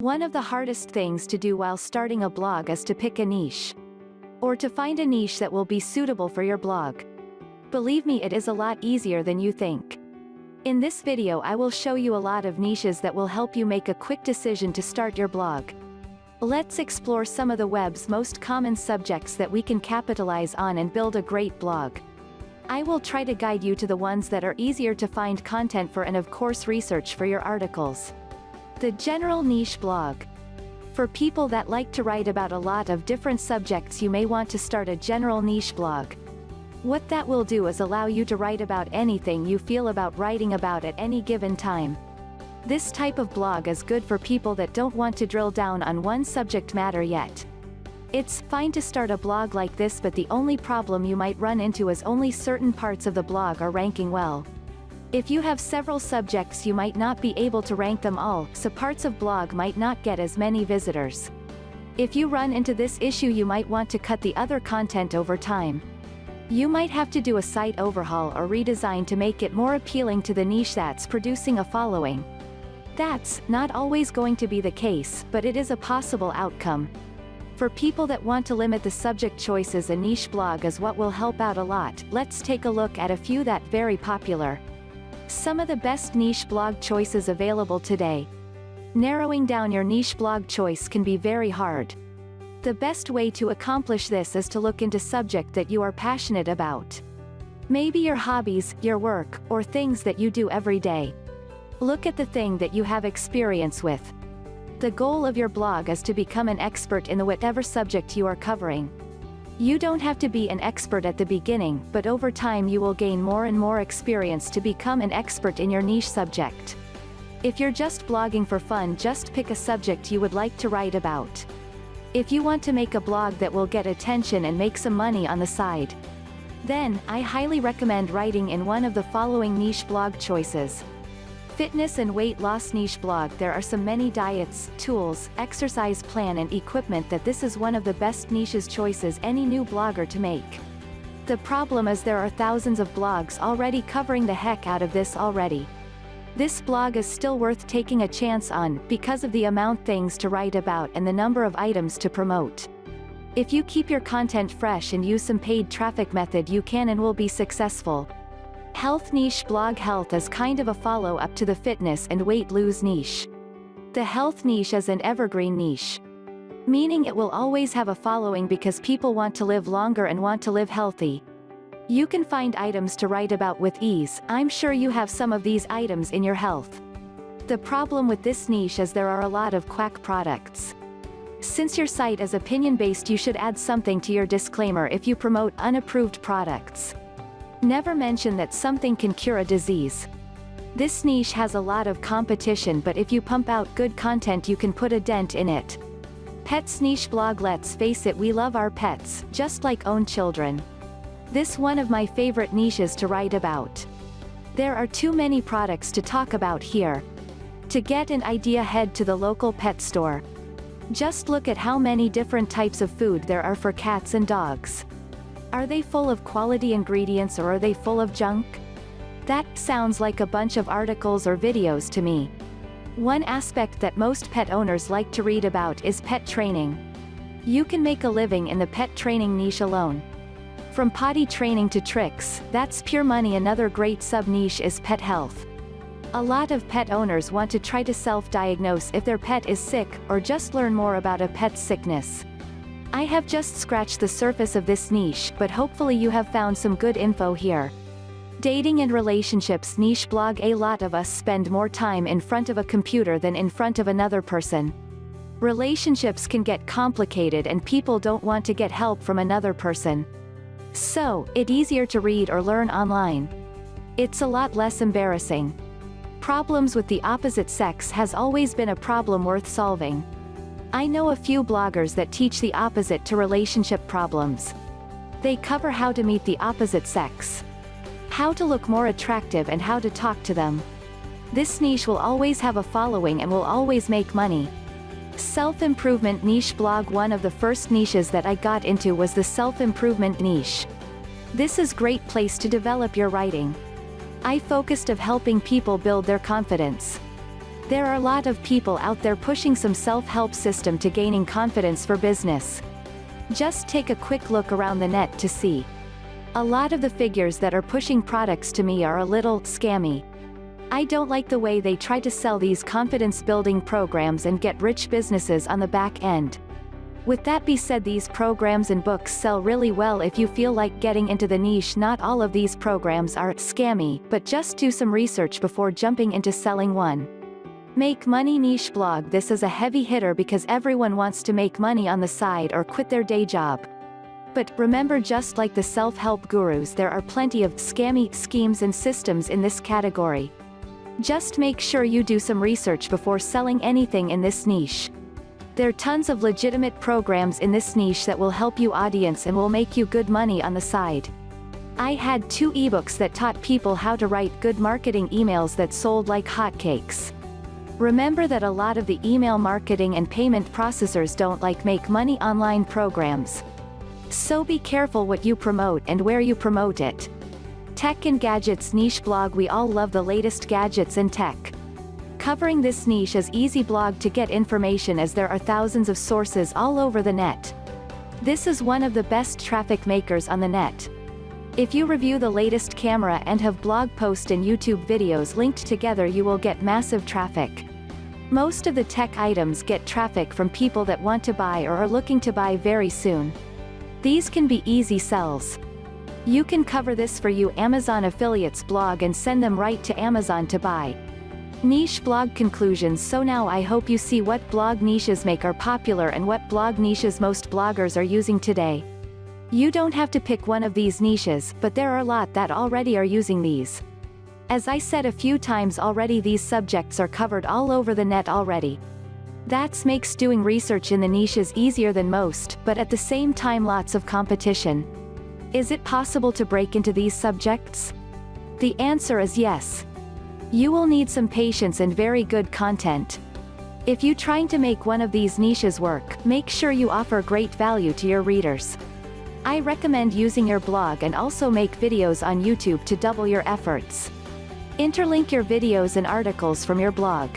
One of the hardest things to do while starting a blog is to pick a niche. Or to find a niche that will be suitable for your blog. Believe me, it is a lot easier than you think. In this video I will show you a lot of niches that will help you make a quick decision to start your blog. Let's explore some of the web's most common subjects that we can capitalize on and build a great blog. I will try to guide you to the ones that are easier to find content for and of course research for your articles. The general niche blog. For people that like to write about a lot of different subjects, you may want to start a general niche blog. What that will do is allow you to write about anything you feel about writing about at any given time. This type of blog is good for people that don't want to drill down on one subject matter yet. It's fine to start a blog like this, but the only problem you might run into is only certain parts of the blog are ranking well. If you have several subjects, you might not be able to rank them all, so parts of blog might not get as many visitors. If you run into this issue, you might want to cut the other content over time. You might have to do a site overhaul or redesign to make it more appealing to the niche that's producing a following. That's not always going to be the case, but it is a possible outcome. For people that want to limit the subject choices, a niche blog is what will help out a lot. Let's take a look at a few that very popular. Some of the best niche blog choices available today. Narrowing down your niche blog choice can be very hard. The best way to accomplish this is to look into subject that you are passionate about. Maybe your hobbies, your work, or things that you do every day. Look at the thing that you have experience with. The goal of your blog is to become an expert in the whatever subject you are covering. You don't have to be an expert at the beginning, but over time you will gain more and more experience to become an expert in your niche subject. If you're just blogging for fun, just pick a subject you would like to write about. If you want to make a blog that will get attention and make some money on the side, then I highly recommend writing in one of the following niche blog choices. Fitness and weight loss niche blog. There are so many diets, tools, exercise plan and equipment that this is one of the best niches choices any new blogger to make. The problem is there are thousands of blogs already covering the heck out of this already. This blog is still worth taking a chance on, because of the amount things to write about and the number of items to promote. If you keep your content fresh and use some paid traffic method, you can and will be successful. Health niche blog. Health is kind of a follow-up to the fitness and weight lose niche. The health niche is an evergreen niche, meaning it will always have a following because people want to live longer and want to live healthy. You can find items to write about with ease. I'm sure you have some of these items in your health. The problem with this niche is there are a lot of quack products. Since your site is opinion-based, you should add something to your disclaimer if you promote unapproved products. Never mention that something can cure a disease. This niche has a lot of competition, but if you pump out good content you can put a dent in it. Pets niche blog. Let's face it, we love our pets, just like own children. This one of my favorite niches to write about. There are too many products to talk about here. To get an idea, head to the local pet store. Just look at how many different types of food there are for cats and dogs. Are they full of quality ingredients or are they full of junk? That sounds like a bunch of articles or videos to me. One aspect that most pet owners like to read about is pet training. You can make a living in the pet training niche alone. From potty training to tricks, that's pure money. Another great sub-niche is pet health. A lot of pet owners want to try to self-diagnose if their pet is sick, or just learn more about a pet's sickness. I have just scratched the surface of this niche, but hopefully you have found some good info here. Dating and relationships niche blog. A lot of us spend more time in front of a computer than in front of another person. Relationships can get complicated and people don't want to get help from another person. So, it's easier to read or learn online. It's a lot less embarrassing. Problems with the opposite sex has always been a problem worth solving. I know a few bloggers that teach the opposite to relationship problems. They cover how to meet the opposite sex, how to look more attractive and how to talk to them. This niche will always have a following and will always make money. Self-improvement niche blog. One of the first niches that I got into was the self-improvement niche. This is great place to develop your writing. I focused of helping people build their confidence. There are a lot of people out there pushing some self-help system to gaining confidence for business. Just take a quick look around the net to see. A lot of the figures that are pushing products to me are a little scammy. I don't like the way they try to sell these confidence-building programs and get rich businesses on the back end. With that be said, these programs and books sell really well if you feel like getting into the niche. Not all of these programs are scammy, but just do some research before jumping into selling one. Make money niche blog. This is a heavy hitter because everyone wants to make money on the side or quit their day job. But remember, just like the self-help gurus, there are plenty of scammy schemes and systems in this category. Just make sure you do some research before selling anything in this niche. There are tons of legitimate programs in this niche that will help you audience and will make you good money on the side. I had 2 ebooks that taught people how to write good marketing emails that sold like hotcakes. Remember that a lot of the email marketing and payment processors don't make money online programs. So be careful what you promote and where you promote it. Tech and Gadgets niche blog. We all love the latest gadgets and tech. Covering this niche is easy blog to get information as there are thousands of sources all over the net. This is one of the best traffic makers on the net. If you review the latest camera and have blog post and YouTube videos linked together, you will get massive traffic. Most of the tech items get traffic from people that want to buy or are looking to buy very soon. These can be easy sells. You can cover this for you Amazon affiliates blog and send them right to Amazon to buy. Niche blog conclusions. So now I hope you see what blog niches are popular and what blog niches most bloggers are using today. You don't have to pick one of these niches, but there are a lot that already are using these. As I said a few times already, these subjects are covered all over the net already. That makes doing research in the niches easier than most, but at the same time lots of competition. Is it possible to break into these subjects? The answer is yes. You will need some patience and very good content. If you're trying to make one of these niches work, make sure you offer great value to your readers. I recommend using your blog and also make videos on YouTube to double your efforts. Interlink your videos and articles from your blog.